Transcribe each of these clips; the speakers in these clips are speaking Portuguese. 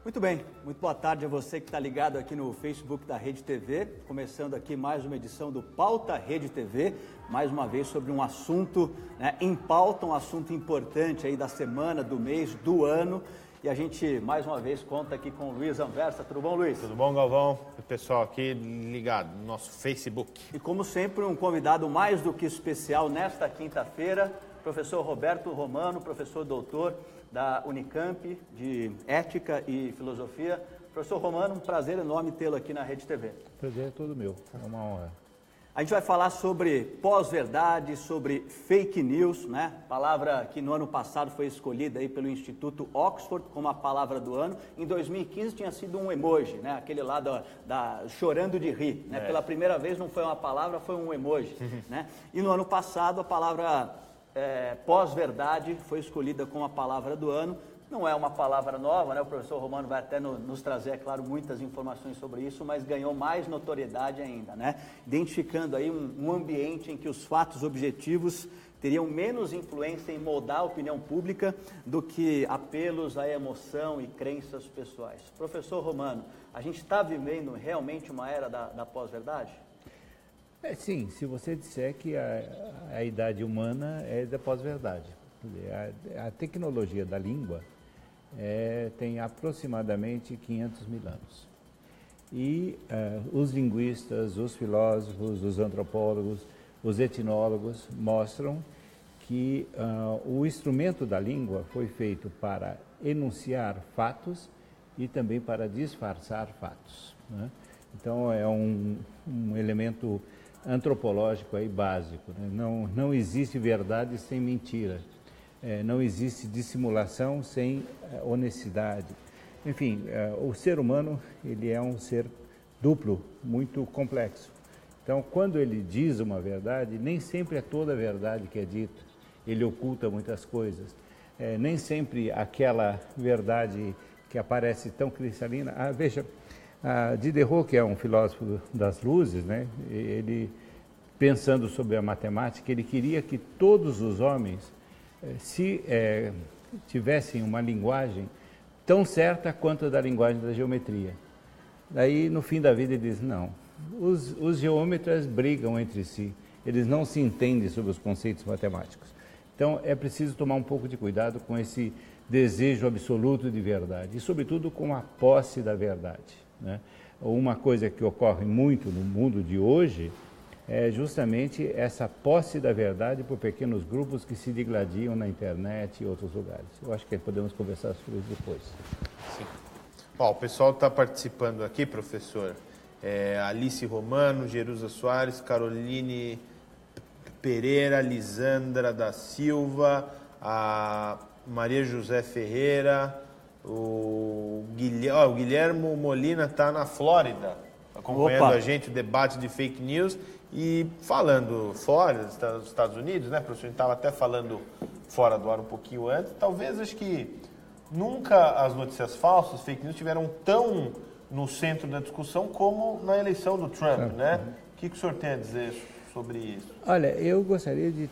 Muito bem, muito boa tarde a você que está ligado aqui no Facebook da Rede TV, começando aqui mais uma edição do Pauta Rede TV, mais uma vez sobre um assunto em pauta, um assunto importante aí da semana, do mês, do ano, e a gente mais uma vez conta aqui com o Luiz Anversa. Tudo bom, Luiz? Tudo bom, Galvão? O pessoal aqui ligado no nosso Facebook. E como sempre, um convidado mais do que especial nesta quinta-feira, professor Roberto Romano, professor doutor da Unicamp, de Ética e Filosofia. Professor Romano, um prazer enorme tê-lo aqui na Rede TV. Prazer é todo meu, é uma honra. A gente vai falar sobre pós-verdade, sobre fake news, né? Palavra que no ano passado foi escolhida aí pelo Instituto Oxford como a palavra do ano. Em 2015 tinha sido um emoji, né? Aquele lá da chorando de rir, né? Pela primeira vez não foi uma palavra, foi um emoji, né? E no ano passado a palavra pós-verdade foi escolhida como a palavra do ano. Não é uma palavra nova, né? O professor Romano vai até nos trazer, é claro, muitas informações sobre isso, mas ganhou mais notoriedade ainda, né? Identificando aí um ambiente em que os fatos objetivos teriam menos influência em moldar a opinião pública do que apelos à emoção e crenças pessoais. Professor Romano, a gente está vivendo realmente uma era da pós-verdade? Sim, se você disser que a idade humana é da pós-verdade. A tecnologia da língua tem aproximadamente 500 mil anos. E os linguistas, os filósofos, os antropólogos, os etnólogos mostram que o instrumento da língua foi feito para enunciar fatos e também para disfarçar fatos, né? Então é um elemento antropológico aí básico, né? Não existe verdade sem mentira. Não existe dissimulação sem honestidade. Enfim, o ser humano ele é um ser duplo, muito complexo. Então, quando ele diz uma verdade, nem sempre é toda a verdade que é dita. Ele oculta muitas coisas. Nem sempre aquela verdade que aparece tão cristalina. Veja, Diderot, que é um filósofo das luzes, né? Ele, pensando sobre a matemática, ele queria que todos os homens se tivessem uma linguagem tão certa quanto a da linguagem da geometria. Daí, no fim da vida, ele diz, não, os geômetras brigam entre si, eles não se entendem sobre os conceitos matemáticos. Então, é preciso tomar um pouco de cuidado com esse desejo absoluto de verdade, e, sobretudo, com a posse da verdade, né? Uma coisa que ocorre muito no mundo de hoje é justamente essa posse da verdade por pequenos grupos que se digladiam na internet e outros lugares. Eu acho que podemos conversar sobre isso depois. Sim. Bom, o pessoal está participando aqui, professor. Alice Romano, Jerusa Soares, Caroline Pereira, Lisandra da Silva, a Maria José Ferreira, o Guilhermo Molina está na Flórida, acompanhando a gente, o debate de fake news. E falando fora dos Estados Unidos, né, professor? A gente estava até falando fora do ar um pouquinho antes. Talvez, acho que nunca as notícias falsas, fake news, estiveram tão no centro da discussão como na eleição do Trump, né? O que o senhor tem a dizer sobre isso? Olha, eu gostaria de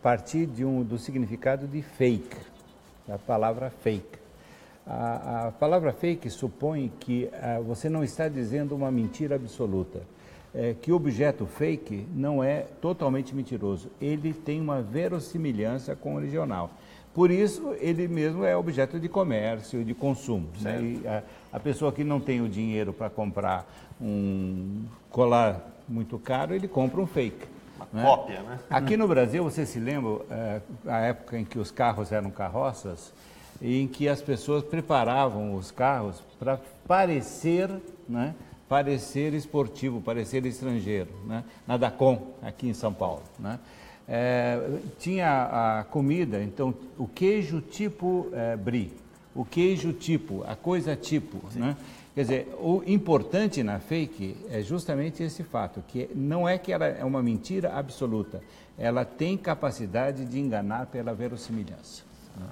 partir do significado de fake, da palavra fake. A palavra fake supõe que você não está dizendo uma mentira absoluta. Que o objeto fake não é totalmente mentiroso, ele tem uma verossimilhança com o original. Por isso, ele mesmo é objeto de comércio e de consumo, né? E a pessoa que não tem o dinheiro para comprar um colar muito caro, ele compra um fake. Uma cópia, né? Aqui no Brasil, você se lembra a época em que os carros eram carroças, e em que as pessoas preparavam os carros para parecer, né? Parecer esportivo, parecer estrangeiro, né? Na Dacom, aqui em São Paulo, né? Tinha a comida, então, o queijo tipo brie, o queijo tipo, a coisa tipo, né? Quer dizer, o importante na fake é justamente esse fato, que não é que ela é uma mentira absoluta, ela tem capacidade de enganar pela verossimilhança, né?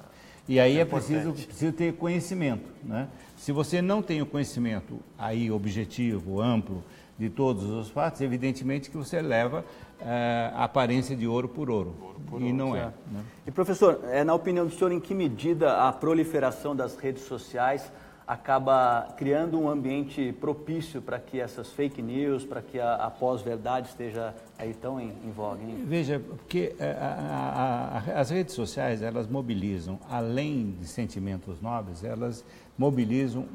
E aí é preciso ter conhecimento, né? Se você não tem o conhecimento aí objetivo, amplo, de todos os fatos, evidentemente que você leva a aparência de ouro por ouro. E não é. Né? E professor, na opinião do senhor, em que medida a proliferação das redes sociais acaba criando um ambiente propício para que essas fake news, para que a pós-verdade esteja aí tão em voga? Hein? Veja, porque as redes sociais, elas mobilizam, além de sentimentos nobres, elas mobilizam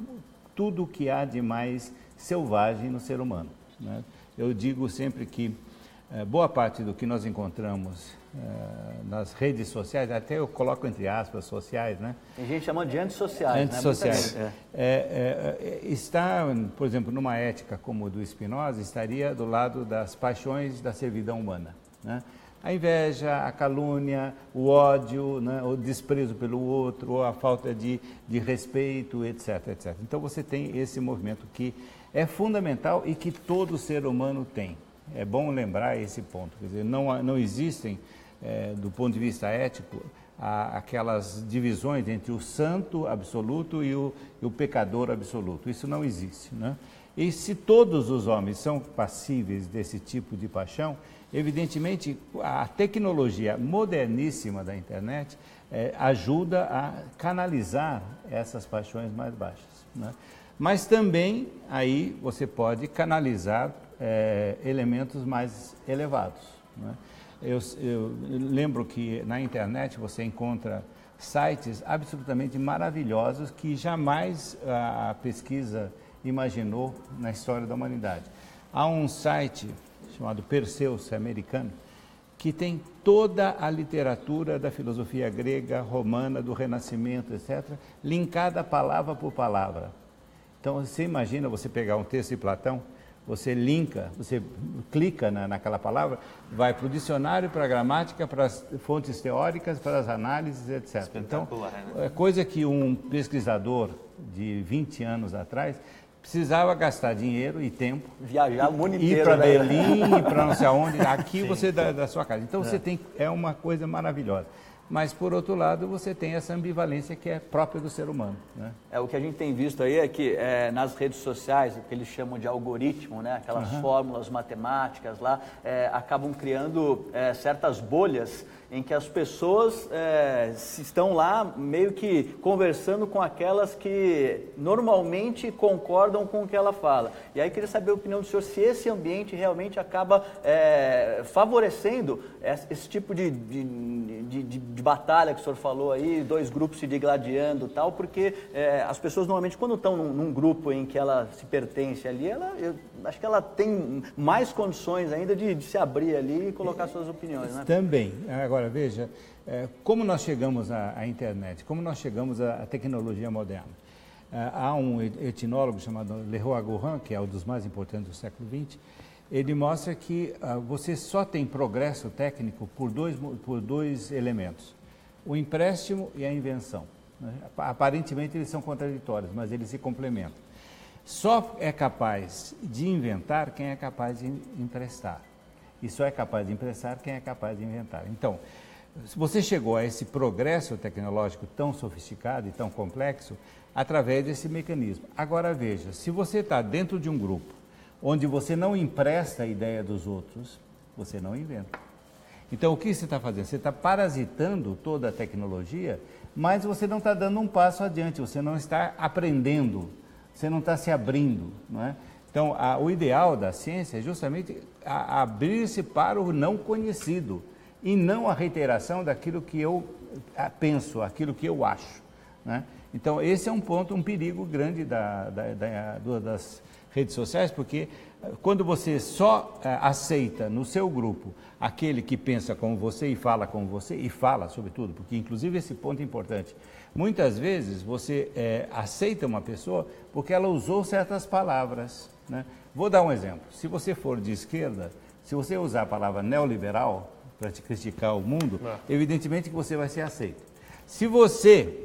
tudo o que há de mais selvagem no ser humano. Né? Eu digo sempre que boa parte do que nós encontramos nas redes sociais, até eu coloco entre aspas sociais, né? Tem gente chamando de antissociais. Antissociais. Né? Está, por exemplo, numa ética como o do Spinoza, estaria do lado das paixões da servidão humana. Né? A inveja, a calúnia, o ódio, né? O desprezo pelo outro, ou a falta de respeito, etc, etc. Então você tem esse movimento que é fundamental e que todo ser humano tem. É bom lembrar esse ponto. Quer dizer, não existem, do ponto de vista ético, aquelas divisões entre o santo absoluto e o pecador absoluto. Isso não existe. Né? E se todos os homens são passíveis desse tipo de paixão, evidentemente a tecnologia moderníssima da internet ajuda a canalizar essas paixões mais baixas. Né? Mas também aí você pode canalizar elementos mais elevados. Né? Eu lembro que na internet você encontra sites absolutamente maravilhosos que jamais a pesquisa imaginou na história da humanidade. Há um site chamado Perseus americano que tem toda a literatura da filosofia grega, romana, do Renascimento, etc., linkada palavra por palavra. Então você imagina você pegar um texto de Platão, você linka, você clica naquela palavra, vai para o dicionário, para a gramática, para as fontes teóricas, para as análises, etc. Então, é coisa que um pesquisador de 20 anos atrás precisava gastar dinheiro e tempo. Viajar o mundo inteiro. Ir para Berlim, ir para não sei aonde, aqui sim, você da sua casa. Então você tem, é uma coisa maravilhosa. Mas, por outro lado, você tem essa ambivalência que é própria do ser humano. Né? O que a gente tem visto aí é que nas redes sociais, o que eles chamam de algoritmo, né? Aquelas fórmulas matemáticas lá, acabam criando certas bolhas em que as pessoas estão lá meio que conversando com aquelas que normalmente concordam com o que ela fala. E aí queria saber a opinião do senhor, se esse ambiente realmente acaba favorecendo esse tipo de batalha que o senhor falou aí, dois grupos se digladiando e tal, porque as pessoas normalmente quando estão num grupo em que ela se pertence ali, eu acho que ela tem mais condições ainda de se abrir ali e colocar suas opiniões. Né? Também. Agora, veja, como nós chegamos à internet, como nós chegamos à tecnologia moderna. Há um etnólogo chamado Leroy Gourhan, que é um dos mais importantes do século XX, ele mostra que você só tem progresso técnico por dois elementos, o empréstimo e a invenção. Né? Aparentemente eles são contraditórios, mas eles se complementam. Só é capaz de inventar quem é capaz de emprestar. E só é capaz de emprestar quem é capaz de inventar. Então, se você chegou a esse progresso tecnológico tão sofisticado e tão complexo, através desse mecanismo. Agora veja, se você está dentro de um grupo onde você não empresta a ideia dos outros, você não inventa. Então, o que você está fazendo? Você está parasitando toda a tecnologia, mas você não está dando um passo adiante, você não está aprendendo, você não está se abrindo. Não é? Então, o ideal da ciência é justamente abrir-se para o não conhecido e não a reiteração daquilo que eu penso, aquilo que eu acho. Né? Então, esse é um ponto, um perigo grande das redes sociais, porque quando você só aceita no seu grupo aquele que pensa como você e fala sobretudo, porque inclusive esse ponto é importante, muitas vezes você aceita uma pessoa porque ela usou certas palavras. Né? Vou dar um exemplo, se você for de esquerda, se você usar a palavra neoliberal para te criticar o mundo, evidentemente que você vai ser aceito. Se você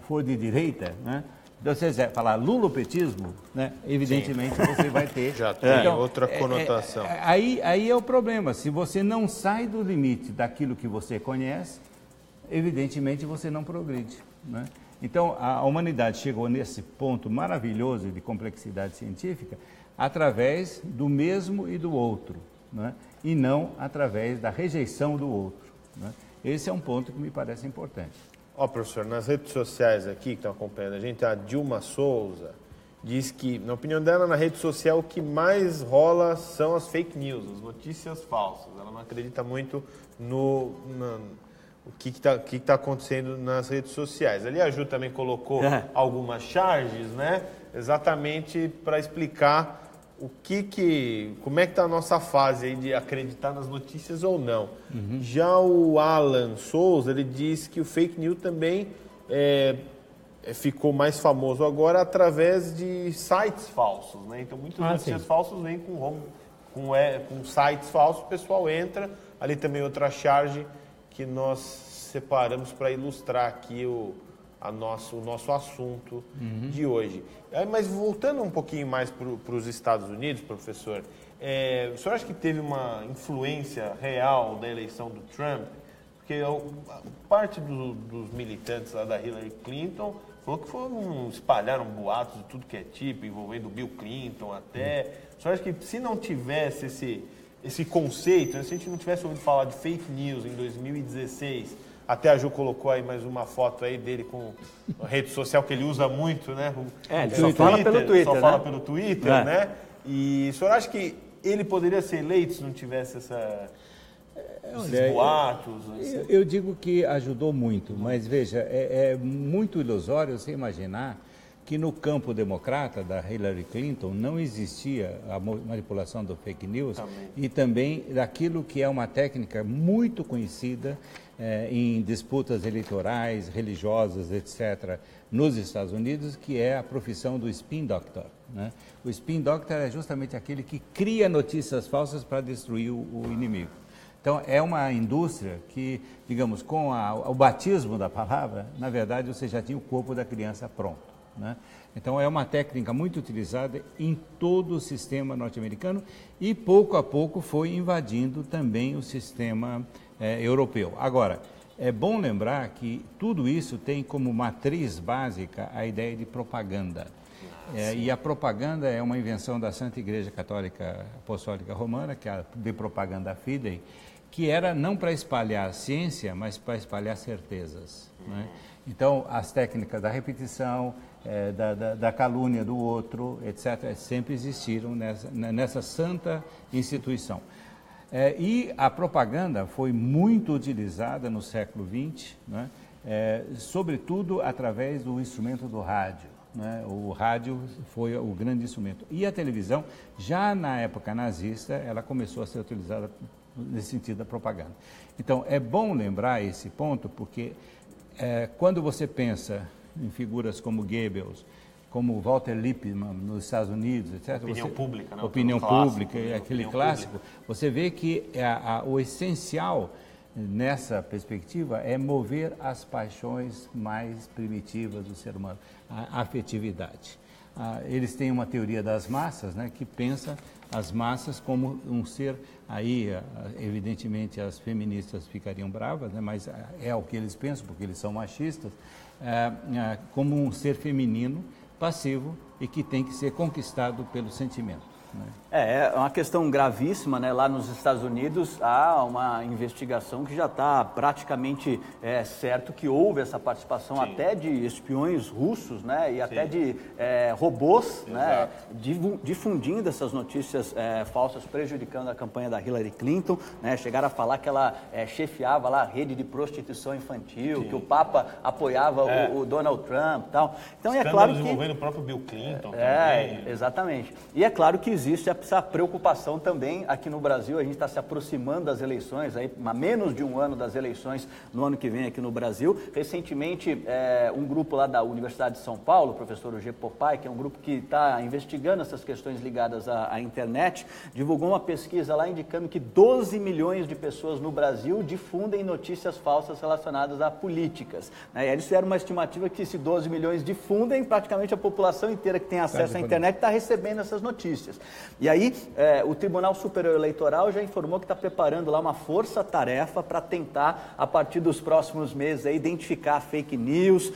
for de direita, né? Se você quiser falar lulopetismo, né, evidentemente você vai ter... Já tem outra conotação. Aí é o problema. Se você não sai do limite daquilo que você conhece, evidentemente você não progride. Né? Então, a humanidade chegou nesse ponto maravilhoso de complexidade científica através do mesmo e do outro, né? E não através da rejeição do outro, né? Esse é um ponto que me parece importante. Ó, professor, nas redes sociais aqui que estão acompanhando a gente, a Dilma Souza diz que, na opinião dela, na rede social o que mais rola são as fake news, as notícias falsas. Ela não acredita muito no que está acontecendo nas redes sociais. Ali a Ju também colocou algumas charges, né? Exatamente para explicar como é que está a nossa fase aí de acreditar nas notícias ou não. Já o Alan Souza, ele diz que o fake news também ficou mais famoso agora através de sites falsos, né? Então muitas notícias falsas vêm com sites falsos, o pessoal entra, ali também outra charge que nós separamos para ilustrar aqui o nosso assunto de hoje. Mas voltando um pouquinho mais para os Estados Unidos, professor, o senhor acha que teve uma influência real da eleição do Trump? Porque parte dos militantes lá da Hillary Clinton falou que espalharam boatos de tudo que é tipo, envolvendo o Bill Clinton até. O senhor acha que se não tivesse esse conceito, se a gente não tivesse ouvido falar de fake news em 2016, até a Ju colocou aí mais uma foto aí dele com a rede social que ele usa muito, né? Ele só fala pelo Twitter, só fala pelo Twitter, né? E o senhor acha que ele poderia ser eleito se não tivesse esses boatos? Eu digo que ajudou muito, mas veja, é muito ilusório você imaginar que no campo democrata da Hillary Clinton não existia a manipulação do fake news e também daquilo que é uma técnica muito conhecida em disputas eleitorais, religiosas, etc., nos Estados Unidos, que é a profissão do spin doctor, né? O spin doctor é justamente aquele que cria notícias falsas para destruir o inimigo. Então, é uma indústria que, digamos, com o batismo da palavra, na verdade, você já tinha o corpo da criança pronto, né? Então, é uma técnica muito utilizada em todo o sistema norte-americano e, pouco a pouco, foi invadindo também o sistema europeu. Agora, é bom lembrar que tudo isso tem como matriz básica a ideia de propaganda. E a propaganda é uma invenção da Santa Igreja Católica Apostólica Romana, que é a de propaganda fidei, que era não para espalhar a ciência, mas para espalhar certezas, né? Então, as técnicas da repetição, da calúnia do outro, etc., sempre existiram nessa santa instituição. E a propaganda foi muito utilizada no século XX, né? Sobretudo através do instrumento do rádio, né? O rádio foi o grande instrumento. E a televisão, já na época nazista, ela começou a ser utilizada nesse sentido da propaganda. Então, é bom lembrar esse ponto, porque quando você pensa em figuras como Goebbels, como Walter Lippmann nos Estados Unidos, etc. Opinião pública, né? Opinião pública, aquele clássico. Você vê que o essencial nessa perspectiva é mover as paixões mais primitivas do ser humano, a afetividade. Eles têm uma teoria das massas, né, que pensa as massas como um ser, aí evidentemente as feministas ficariam bravas, né, mas é o que eles pensam, porque eles são machistas, como um ser feminino, passivo e que tem que ser conquistado pelo sentimento, né? É uma questão gravíssima, né? Lá nos Estados Unidos há uma investigação que já está praticamente certo que houve essa participação até de espiões russos, né? E até de robôs, né? Difundindo essas notícias falsas, prejudicando a campanha da Hillary Clinton, né? Chegaram a falar que ela chefiava lá a rede de prostituição infantil, que o Papa apoiava o Donald Trump e tal. Então, é claro que envolvendo o próprio Bill Clinton também. Exatamente. E é claro que existe essa preocupação também aqui no Brasil. A gente está se aproximando das eleições, aí, a menos de um ano das eleições no ano que vem aqui no Brasil. Recentemente, um grupo lá da Universidade de São Paulo, o professor G. Popai, que é um grupo que está investigando essas questões ligadas à internet, divulgou uma pesquisa lá indicando que 12 milhões de pessoas no Brasil difundem notícias falsas relacionadas a políticas, né? E eles fizeram uma estimativa que se 12 milhões difundem, praticamente a população inteira que tem acesso à internet está recebendo essas notícias. E aí, o Tribunal Superior Eleitoral já informou que está preparando lá uma força-tarefa para tentar, a partir dos próximos meses, identificar fake news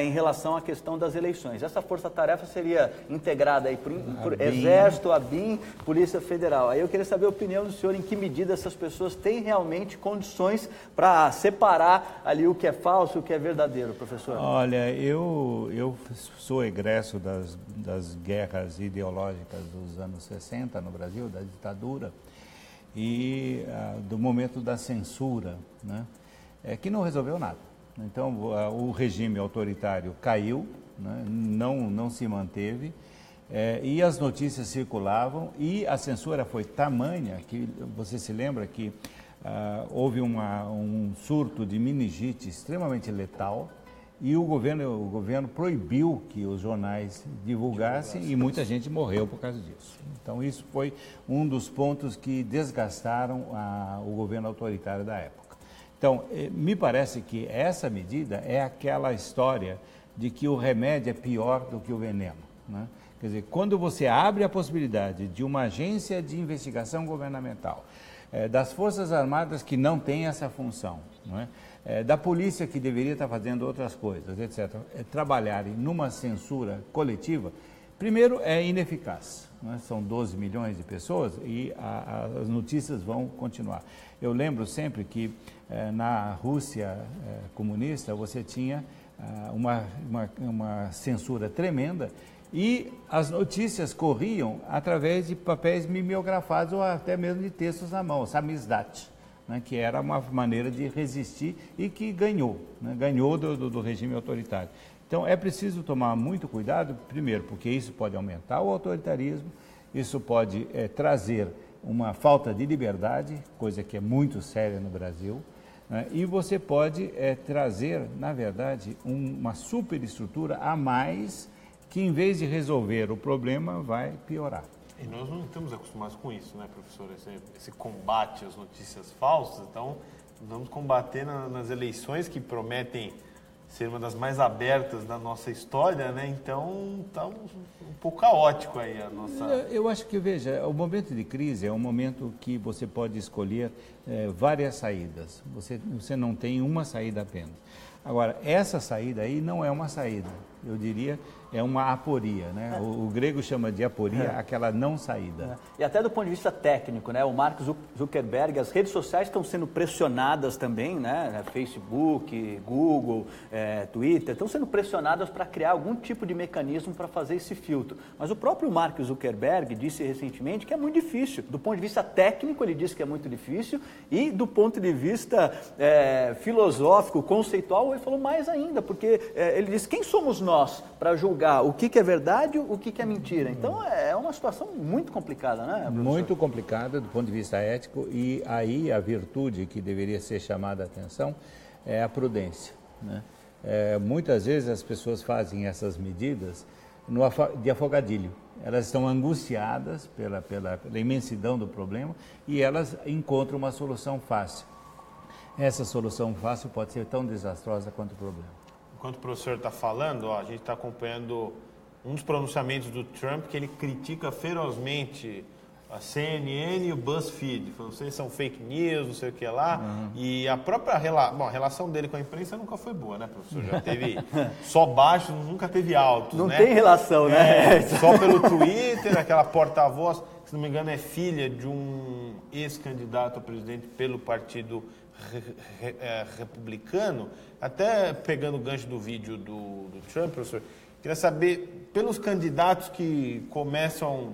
em relação à questão das eleições. Essa força-tarefa seria integrada aí por Exército, ABIN, Polícia Federal. Aí eu queria saber a opinião do senhor, em que medida essas pessoas têm realmente condições para separar ali o que é falso e o que é verdadeiro, professor? Olha, eu sou egresso das guerras ideológicas dos anos 60 no Brasil, da ditadura, e do momento da censura, né, que não resolveu nada. Então, o regime autoritário caiu, né, não se manteve, e as notícias circulavam, e a censura foi tamanha que, você se lembra que houve um surto de meningite extremamente letal, e o governo proibiu que os jornais divulgassem, e muita gente morreu por causa disso. Então, isso foi um dos pontos que desgastaram o governo autoritário da época. Então, me parece que essa medida é aquela história de que o remédio é pior do que o veneno, né? Quer dizer, quando você abre a possibilidade de uma agência de investigação governamental, das Forças Armadas que não tem essa função, não é? Da polícia que deveria estar fazendo outras coisas, etc., trabalharem numa censura coletiva, primeiro é ineficaz, não é? São 12 milhões de pessoas e as notícias vão continuar. Eu lembro sempre que na Rússia comunista você tinha uma censura tremenda, e as notícias corriam através de papéis mimeografados ou até mesmo de textos na mão, samizdat, né, que era uma maneira de resistir e que ganhou, né, ganhou do regime autoritário. Então, é preciso tomar muito cuidado, primeiro, porque isso pode aumentar o autoritarismo, isso pode trazer uma falta de liberdade, coisa que é muito séria no Brasil, né, e você pode trazer, na verdade, uma superestrutura a mais, que em vez de resolver o problema, vai piorar. E nós não estamos acostumados com isso, né, professor? Esse combate às notícias falsas. Então, vamos combater nas eleições que prometem ser uma das mais abertas da nossa história, né? Então, está um pouco caótico aí a nossa... Eu acho que, veja, o momento de crise é um momento que você pode escolher várias saídas. Você não tem uma saída apenas. Agora, essa saída aí não é uma saída, eu diria, é uma aporia, né? O grego chama de aporia aquela não saída. E até do ponto de vista técnico, né? O Mark Zuckerberg, as redes sociais estão sendo pressionadas também, né? Facebook, Google, Twitter, estão sendo pressionadas para criar algum tipo de mecanismo para fazer esse filtro. Mas o próprio Mark Zuckerberg disse recentemente que é muito difícil. Do ponto de vista técnico, ele disse que é muito difícil, e do ponto de vista filosófico, conceitual, ele falou mais ainda, porque ele disse: quem somos nós para julgar o que é verdade, o que é mentira? Então é uma situação muito complicada, né, professor? Muito complicada do ponto de vista ético, e aí a virtude que deveria ser chamada a atenção é a prudência, né? Muitas vezes as pessoas fazem essas medidas de afogadilho. Elas estão angustiadas pela imensidão do problema e elas encontram uma solução fácil. Essa solução fácil pode ser tão desastrosa quanto o problema. Enquanto o professor está falando, a gente está acompanhando um dos pronunciamentos do Trump, que ele critica ferozmente a CNN e o BuzzFeed. Falou: vocês são fake news, não sei o que lá. E a própria a relação dele com a imprensa nunca foi boa, né, professor? Já teve só baixos, nunca teve altos, não, né? Tem relação, né? Só pelo Twitter, aquela porta-voz, se não me engano, é filha de um ex-candidato a presidente pelo partido republicano. Até pegando o gancho do vídeo do Trump, professor, queria saber, pelos candidatos que começam,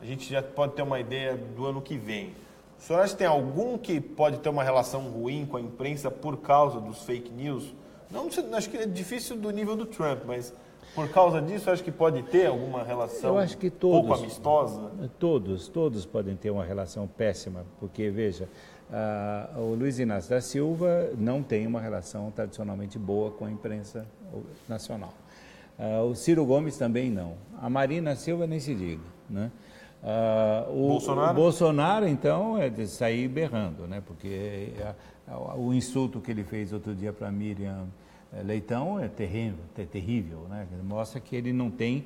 a gente já pode ter uma ideia do ano que vem. O senhor acha que tem algum que pode ter uma relação ruim com a imprensa por causa dos fake news? Não, acho que é difícil do nível do Trump, mas por causa disso, acho que pode ter alguma relação Eu acho que todos, pouco amistosa? Todos podem ter uma relação péssima, porque, veja, o Luiz Inácio da Silva não tem uma relação tradicionalmente boa com a imprensa nacional. O Ciro Gomes também não. A Marina Silva nem se diga, né? O Bolsonaro, então, é de sair berrando, né? Porque o insulto que ele fez outro dia para Miriam Leitão é terrível, né? Mostra que ele não tem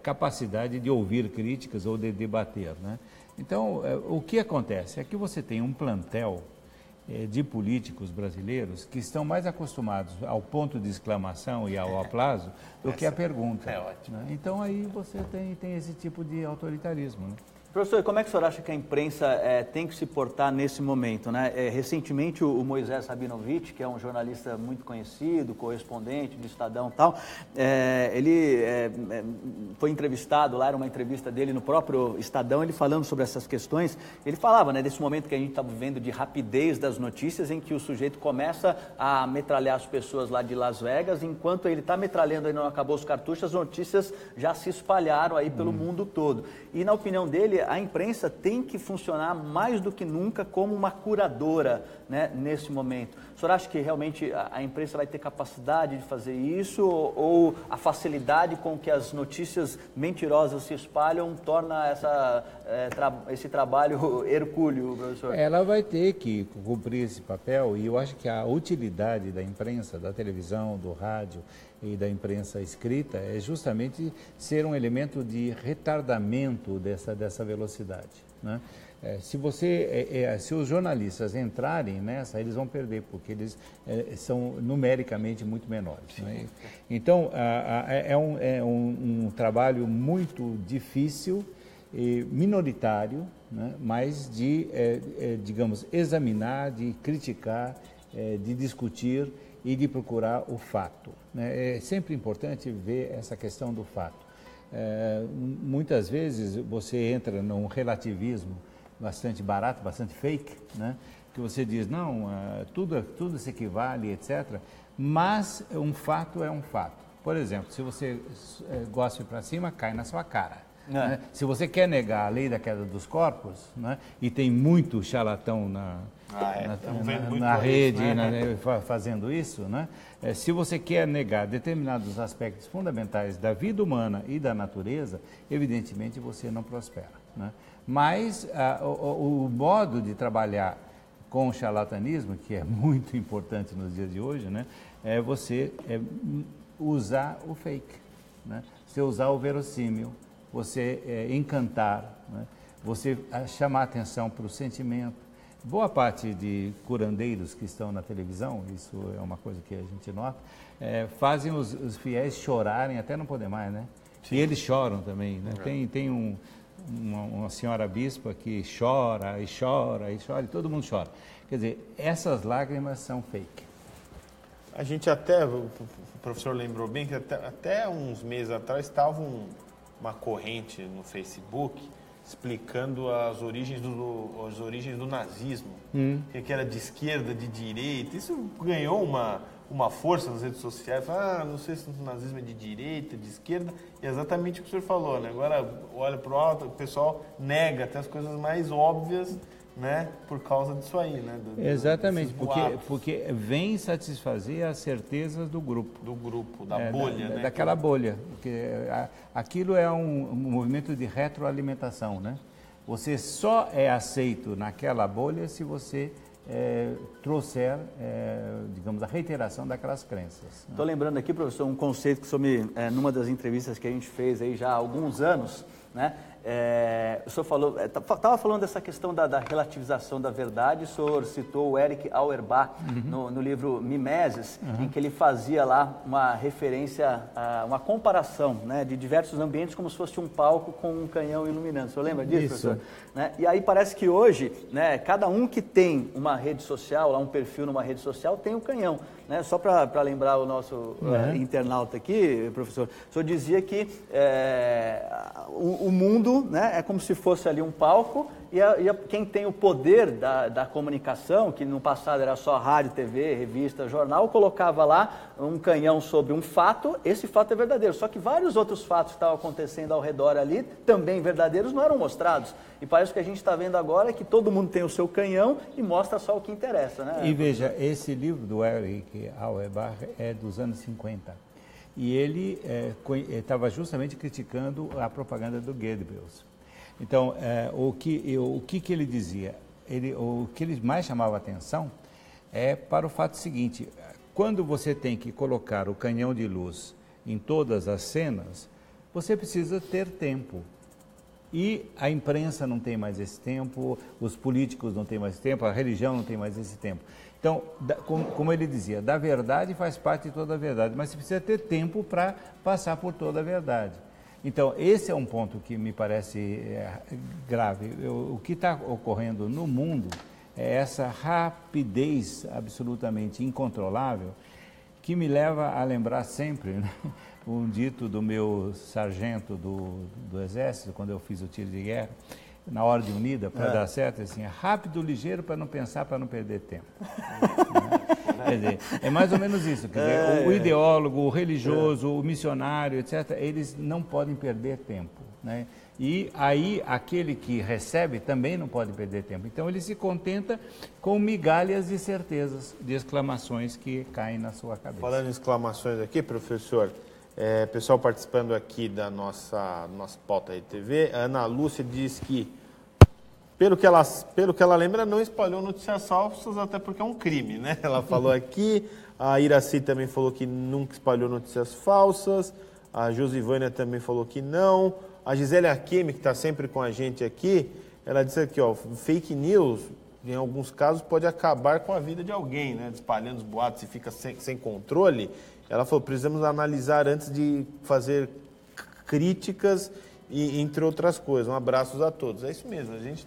capacidade de ouvir críticas ou de debater, né? Então, o que acontece é que você tem um plantel de políticos brasileiros que estão mais acostumados ao ponto de exclamação e ao aplauso do que a pergunta. É ótimo. Né? Então, aí você tem esse tipo de autoritarismo, né? Professor, como é que o senhor acha que a imprensa tem que se portar nesse momento, né? Recentemente, o Moisés Rabinovich, que é um jornalista muito conhecido, correspondente do Estadão e tal, ele foi entrevistado lá, era uma entrevista dele no próprio Estadão, ele falando sobre essas questões. Ele falava, né, desse momento que a gente está vivendo de rapidez das notícias, em que o sujeito começa a metralhar as pessoas lá de Las Vegas, enquanto ele está metralhando e não acabou os cartuchos, as notícias já se espalharam aí pelo mundo todo. E na opinião dele, a imprensa tem que funcionar mais do que nunca como uma curadora, né, nesse momento. O senhor acha que realmente a imprensa vai ter capacidade de fazer isso ou a facilidade com que as notícias mentirosas se espalham torna esse trabalho hercúleo, professor? Ela vai ter que cumprir esse papel e eu acho que a utilidade da imprensa, da televisão, do rádio e da imprensa escrita é justamente ser um elemento de retardamento dessa velocidade, né? Se os jornalistas entrarem nessa, eles vão perder, porque eles são numericamente muito menores, né? Então, é um trabalho muito difícil e minoritário, né? Mas de, digamos, examinar, de criticar, de discutir e de procurar o fato, né? É sempre importante ver essa questão do fato. Muitas vezes você entra num relativismo bastante barato, bastante fake, né? Que você diz, não, tudo se equivale, etc. Mas um fato é um fato. Por exemplo, se você gosta para cima, cai na sua cara. Né? Se você quer negar a lei da queda dos corpos, né? E tem muito charlatão na rede, isso, né? Fazendo isso, né? Se você quer negar determinados aspectos fundamentais da vida humana e da natureza, evidentemente você não prospera, né? Mas o modo de trabalhar com o charlatanismo, que é muito importante nos dias de hoje, né? É você usar o fake, né? Você usar o verossímil, você encantar, né? Você chamar atenção para o sentimento. Boa parte de curandeiros que estão na televisão, isso é uma coisa que a gente nota, fazem os fiéis chorarem até não poder mais, né? Sim. E eles choram também, né? Tem uma senhora bispa que chora e chora e chora e todo mundo chora. Quer dizer, essas lágrimas são fake. A gente até, o professor lembrou bem que até uns meses atrás estava uma corrente no Facebook explicando as origens do nazismo, que era de esquerda, de direita. Isso ganhou uma força nas redes sociais. Não sei se o nazismo é de direita, de esquerda. E é exatamente o que o senhor falou, né? Agora olha para o alto, o pessoal nega até as coisas mais óbvias, né? Por causa disso aí, né? Exatamente, porque vem satisfazer as certezas do grupo. Do grupo, da bolha, né? Daquela bolha. Porque aquilo é um movimento de retroalimentação, né? Você só é aceito naquela bolha se você trouxer, digamos, a reiteração daquelas crenças. Estou lembrando aqui, professor, um conceito que o senhor numa das entrevistas que a gente fez aí já há alguns anos, né? O senhor falou, estava falando dessa questão da relativização da verdade. O senhor citou o Eric Auerbach no livro Mimeses, em que ele fazia lá uma referência, uma comparação, né, de diversos ambientes como se fosse um palco com um canhão iluminando. O senhor lembra disso, professor? Né? E aí parece que hoje, né, cada um que tem uma rede social, lá um perfil numa rede social, tem um canhão. Né? Só para lembrar o nosso internauta aqui, professor, o senhor dizia que o mundo, né, é como se fosse ali um palco e quem tem o poder da comunicação, que no passado era só rádio, TV, revista, jornal, colocava lá um canhão sobre um fato. Esse fato é verdadeiro, só que vários outros fatos que estavam acontecendo ao redor ali, também verdadeiros, não eram mostrados. E parece que a gente está vendo agora que todo mundo tem o seu canhão e mostra só o que interessa, né? E veja, esse livro do Eric Auerbach é dos anos 50. E ele estava justamente criticando a propaganda do Goebbels. Então, o que ele dizia? O que ele mais chamava atenção é para o fato seguinte: quando você tem que colocar o canhão de luz em todas as cenas, você precisa ter tempo. E a imprensa não tem mais esse tempo, os políticos não têm mais tempo, a religião não tem mais esse tempo. Então, como ele dizia, da verdade faz parte de toda a verdade, mas você precisa ter tempo para passar por toda a verdade. Então, esse é um ponto que me parece grave. O que está ocorrendo no mundo é essa rapidez absolutamente incontrolável que me leva a lembrar sempre, né, um dito do meu sargento do Exército, quando eu fiz o tiro de guerra, na Ordem Unida, para dar certo, assim, rápido, ligeiro, para não pensar, para não perder tempo. Quer dizer, é mais ou menos isso. Quer dizer, o ideólogo, o religioso, o missionário, etc., eles não podem perder tempo, né? E aí, aquele que recebe também não pode perder tempo. Então, ele se contenta com migalhas de certezas, de exclamações que caem na sua cabeça. Falando em exclamações aqui, professor, pessoal participando aqui da nossa pauta aí TV, a Ana Lúcia diz que, pelo que ela lembra, não espalhou notícias falsas, até porque é um crime, né? Ela falou aqui, a Iraci também falou que nunca espalhou notícias falsas, a Josivânia também falou que não, a Gisele Akemi, que está sempre com a gente aqui, ela disse aqui, ó, fake news, em alguns casos, pode acabar com a vida de alguém, né? Espalhando os boatos e fica sem controle. Ela falou, precisamos analisar antes de fazer críticas, e, entre outras coisas. Um abraço a todos. É isso mesmo, a gente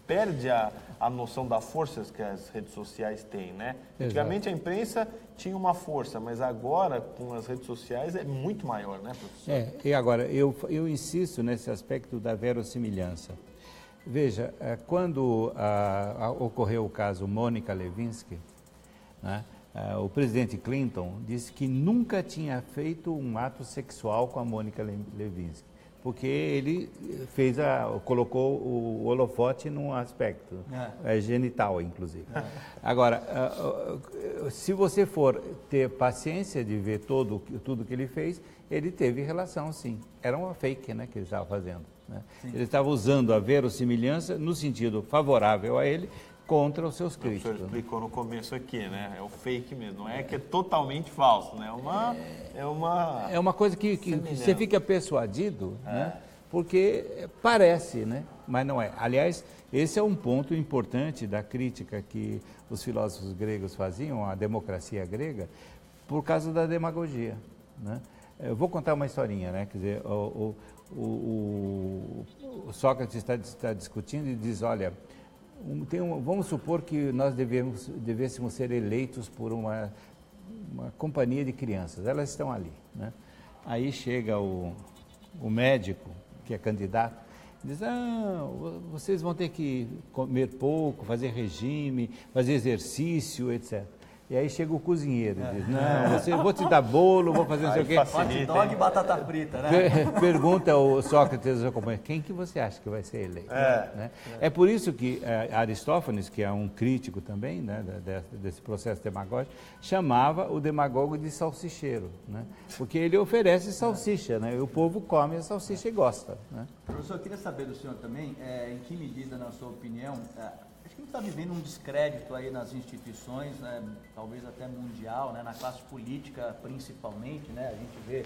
perde a noção da força que as redes sociais têm, né? Antigamente a imprensa tinha uma força, mas agora, com as redes sociais, é muito maior, né, professor? E agora, eu insisto nesse aspecto da verossimilhança. Veja, quando ocorreu o caso Mônica Lewinsky, né, o presidente Clinton disse que nunca tinha feito um ato sexual com a Mônica Lewinsky, porque ele colocou o holofote num aspecto genital, inclusive. Agora, se você for ter paciência de ver tudo que ele fez, ele teve relação, sim. Era uma fake, né, que ele estava fazendo, né? Ele estava usando a verossimilhança no sentido favorável a ele, contra os seus críticos. O senhor explicou no começo aqui, né? É o fake mesmo, não é que é totalmente falso, né? É uma coisa que você fica persuadido, né? Porque parece, né? Mas não é. Aliás, esse é um ponto importante da crítica que os filósofos gregos faziam à democracia grega, por causa da demagogia, né? Eu vou contar uma historinha, né? Quer dizer, o Sócrates está discutindo e diz, olha, vamos supor que nós devêssemos ser eleitos por uma companhia de crianças, elas estão ali, né? Aí chega o médico, que é candidato, e diz, vocês vão ter que comer pouco, fazer regime, fazer exercício, etc. E aí chega o cozinheiro e diz, não, vou te dar bolo, vou fazer não sei o quê. Hot dog e batata frita, né? Pergunta o Sócrates, seu companheiro, quem que você acha que vai ser eleito? Né? É por isso que Aristófanes, que é um crítico também, né, desse processo demagógico, chamava o demagogo de salsicheiro, né? Porque ele oferece salsicha, né? E o povo come a salsicha e gosta, né? Professor, eu queria saber do senhor também, em que medida, na sua opinião, acho que a gente está vivendo um descrédito aí nas instituições, né, talvez até mundial, né, na classe política principalmente, né? A gente vê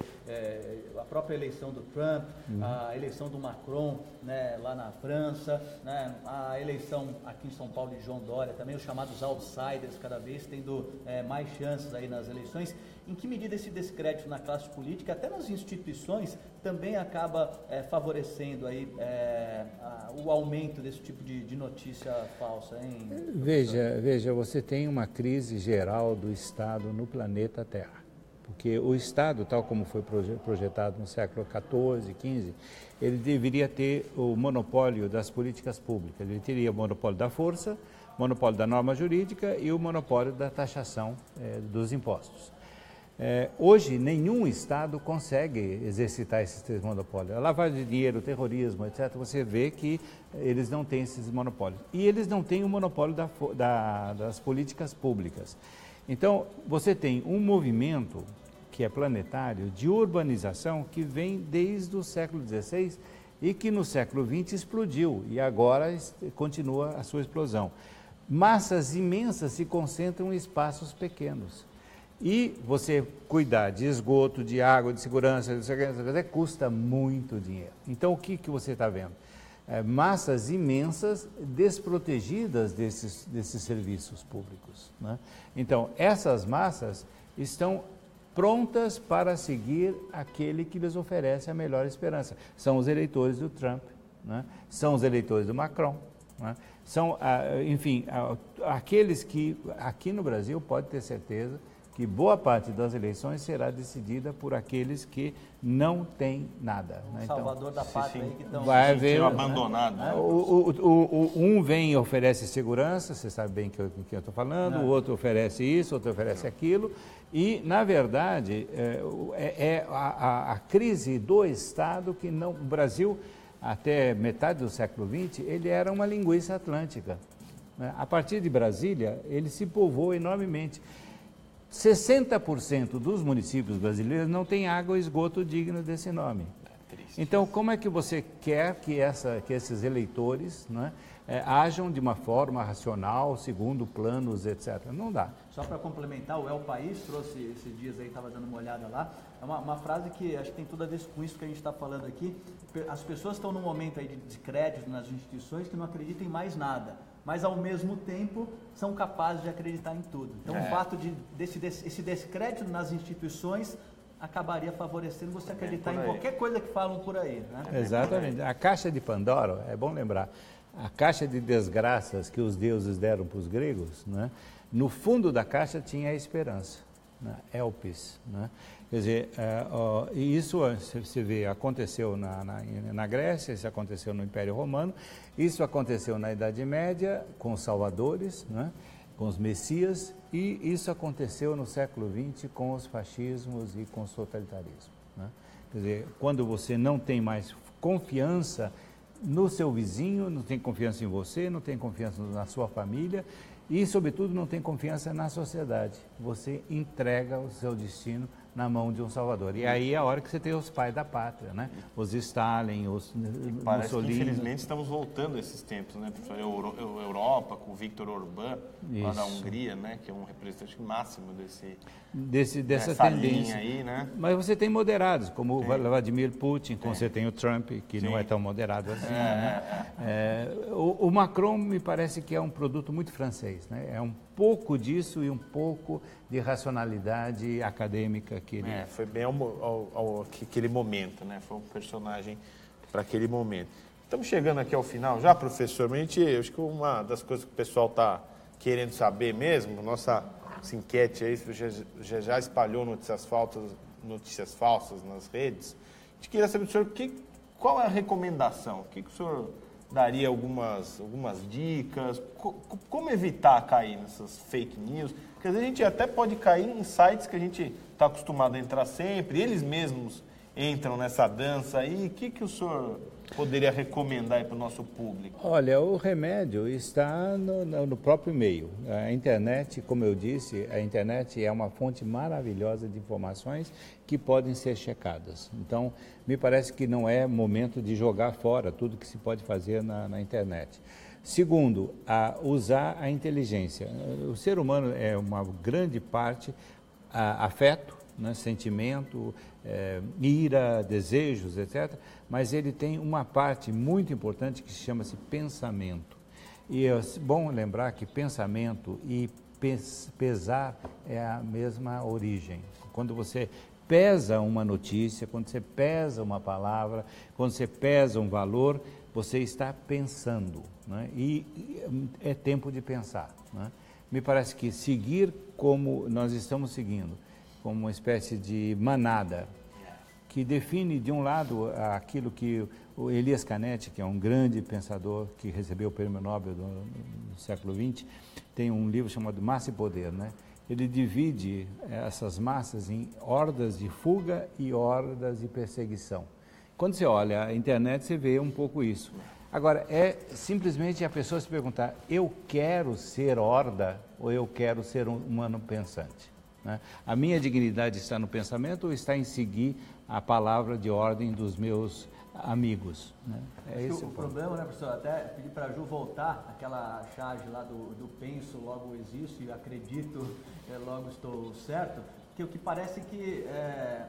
a própria eleição do Trump, a eleição do Macron, né, lá na França, né, a eleição aqui em São Paulo de João Dória, também os chamados outsiders, cada vez tendo mais chances aí nas eleições. Em que medida esse descrédito na classe política, até nas instituições, também acaba favorecendo aí o aumento desse tipo de notícia falsa, hein? Veja, você tem uma crise geral do Estado no planeta Terra. Porque o Estado, tal como foi projetado no século XIV, XV, ele deveria ter o monopólio das políticas públicas. Ele teria o monopólio da força, o monopólio da norma jurídica e o monopólio da taxação dos impostos. Hoje, nenhum Estado consegue exercitar esses três monopólios. A lavagem de dinheiro, o terrorismo, etc., você vê que eles não têm esses monopólios. E eles não têm o monopólio das políticas públicas. Então, você tem um movimento que é planetário de urbanização que vem desde o século XVI e que no século XX explodiu e agora continua a sua explosão. Massas imensas se concentram em espaços pequenos. E você cuidar de esgoto, de água, de segurança, custa muito dinheiro. Então, o que você está vendo? Massas imensas desprotegidas desses serviços públicos, né? Então, essas massas estão prontas para seguir aquele que lhes oferece a melhor esperança. São os eleitores do Trump, né? São os eleitores do Macron, né? São, enfim, aqueles que aqui no Brasil pode ter certeza que boa parte das eleições será decidida por aqueles que não têm nada, né? Salvador da pátria aí que estão vai haver, abandonado. Né? Um vem e oferece segurança, você sabe bem que eu estou falando, o outro oferece isso, outro oferece aquilo, e, na verdade, a crise do Estado que não... O Brasil, até metade do século XX, ele era uma linguiça atlântica, né? A partir de Brasília, ele se povoou enormemente. 60% dos municípios brasileiros não têm água ou esgoto digno desse nome. Então, como é que você quer que esses eleitores, né, ajam de uma forma racional, segundo planos, etc? Não dá. Só para complementar, o El País trouxe esses dias aí, estava dando uma olhada lá, é uma frase que acho que tem tudo a ver com isso que a gente está falando aqui. As pessoas estão num momento aí de descrédito nas instituições que não acreditam em mais nada, mas ao mesmo tempo são capazes de acreditar em tudo. Então o fato esse descrédito nas instituições acabaria favorecendo você acreditar em qualquer coisa que falam por aí, né? Exatamente. A caixa de Pandora, é bom lembrar, a caixa de desgraças que os deuses deram para os gregos, né? No fundo da caixa tinha a esperança, né? Elpis, né? Quer dizer, e isso você vê, aconteceu na Grécia, isso aconteceu no Império Romano, isso aconteceu na Idade Média com os salvadores, né? Com os messias, e isso aconteceu no século XX com os fascismos e com os totalitarismos, né? Quer dizer, quando você não tem mais confiança no seu vizinho, não tem confiança em você, não tem confiança na sua família e, sobretudo, não tem confiança na sociedade. Você entrega o seu destino na mão de um salvador. E aí é a hora que você tem os pais da pátria, né? Os Stalin, os Parece Mussolini. que, infelizmente, estamos voltando a esses tempos, né? Europa, com o Viktor Orbán, lá da Hungria, né? Que é um representante máximo dessa tendência aí, né? Mas você tem moderados, como o Vladimir Putin, como você tem o Trump, que não é tão moderado assim. O Macron me parece que é um produto muito francês, né? É um pouco disso e um pouco de racionalidade acadêmica que ele... Foi bem aquele momento, né? Foi um personagem para aquele momento. Estamos chegando aqui ao final já, professor, mas acho que uma das coisas que o pessoal está querendo saber mesmo, essa enquete aí, já espalhou notícias falsas nas redes. A gente queria saber do senhor qual é a recomendação, o que o senhor daria algumas dicas, como evitar cair nessas fake news, porque às vezes a gente até pode cair em sites que a gente está acostumado a entrar sempre, eles mesmos entram nessa dança aí, o que o senhor poderia recomendar aí para o nosso público? Olha, o remédio está no próprio meio. A internet, como eu disse, a internet é uma fonte maravilhosa de informações que podem ser checadas. Então, me parece que não é momento de jogar fora tudo que se pode fazer na internet. Segundo, usar a inteligência. O ser humano é uma grande parte afeto, né, sentimento, ira, desejos, etc. Mas ele tem uma parte muito importante que chama-se pensamento. E é bom lembrar que pensamento e pesar é a mesma origem. Quando você pesa uma notícia, quando você pesa uma palavra, quando você pesa um valor, você está pensando, né? E é tempo de pensar, né? Me parece que seguir como nós estamos seguindo, como uma espécie de manada, que define, de um lado, aquilo que o Elias Canetti, que é um grande pensador que recebeu o Prêmio Nobel do século XX, tem um livro chamado Massa e Poder, né? Ele divide essas massas em hordas de fuga e hordas de perseguição. Quando você olha a internet, você vê um pouco isso. Agora, é simplesmente a pessoa se perguntar, eu quero ser horda ou eu quero ser um humano pensante? Né? A minha dignidade está no pensamento ou está em seguir a palavra de ordem dos meus amigos. Né? É esse o problema, né, professor? Até pedir para a Ju voltar, aquela charge lá do penso, logo existo, e acredito, logo estou certo, que o que parece que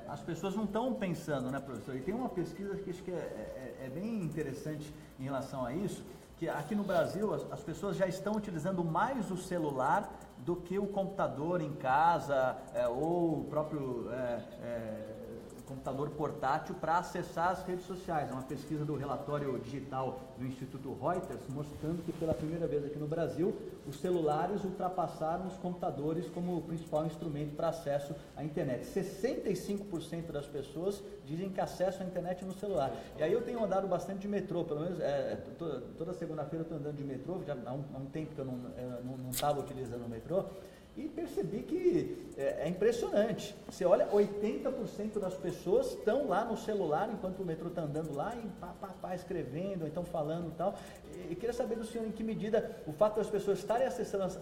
as pessoas não estão pensando, né, professor? E tem uma pesquisa que acho que é bem interessante em relação a isso, que aqui no Brasil as pessoas já estão utilizando mais o celular do que o computador em casa ou o próprio computador portátil para acessar as redes sociais. É uma pesquisa do relatório digital do Instituto Reuters mostrando que pela primeira vez aqui no Brasil os celulares ultrapassaram os computadores como o principal instrumento para acesso à internet. 65% das pessoas dizem que acessam a internet no celular. E aí eu tenho andado bastante de metrô, pelo menos toda segunda-feira eu estou andando de metrô, já há um tempo que eu não estava utilizando o metrô, e percebi que é impressionante. Você olha, 80% das pessoas estão lá no celular enquanto o metrô está andando lá e escrevendo, ou então falando e tal. E queria saber do senhor em que medida o fato das pessoas estarem acessando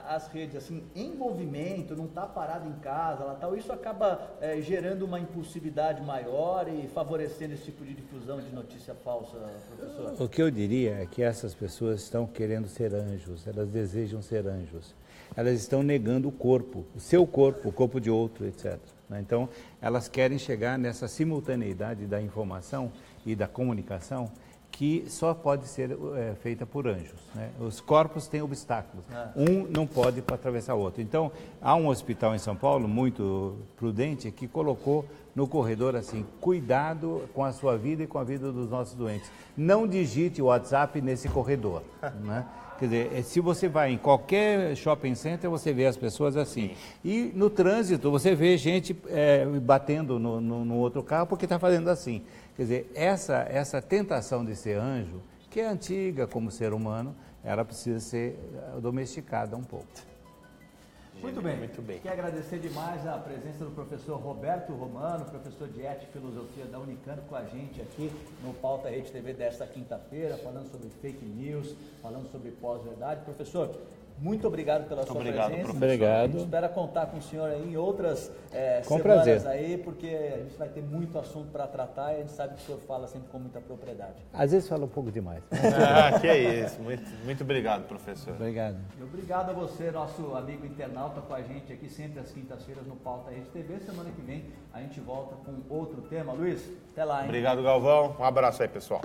as redes assim, em movimento, não estar parado em casa, lá, tal, isso acaba gerando uma impulsividade maior e favorecendo esse tipo de difusão de notícia falsa, professor? O que eu diria é que essas pessoas estão querendo ser anjos, elas desejam ser anjos. Elas estão negando o corpo, o seu corpo, o corpo de outro, etc. Então, elas querem chegar nessa simultaneidade da informação e da comunicação que só pode ser feita por anjos. Né? Os corpos têm obstáculos. Um não pode atravessar o outro. Então, há um hospital em São Paulo, muito prudente, que colocou no corredor assim, cuidado com a sua vida e com a vida dos nossos doentes. Não digite o WhatsApp nesse corredor. Né? Quer dizer, se você vai em qualquer shopping center, você vê as pessoas assim. Sim. E no trânsito, você vê gente batendo no outro carro porque está fazendo assim. Quer dizer, essa tentação de ser anjo, que é antiga como ser humano, ela precisa ser domesticada um pouco. Muito bem. Quero agradecer demais a presença do professor Roberto Romano, professor de Ética e Filosofia da Unicamp, com a gente aqui no Pauta Rede TV desta quinta-feira, falando sobre fake news, falando sobre pós-verdade. Professor, muito obrigado pela sua presença. Professor. Obrigado. A gente espera contar com o senhor aí em outras com semanas prazer. Aí, porque a gente vai ter muito assunto para tratar e a gente sabe que o senhor fala sempre com muita propriedade. Às vezes fala um pouco demais. Que é isso. Muito obrigado, professor. Obrigado. E obrigado a você, nosso amigo internauta, com a gente aqui sempre às quintas-feiras no Pauta Rede TV. Semana que vem a gente volta com outro tema. Luiz, até lá, hein? Obrigado, Galvão. Um abraço aí, pessoal.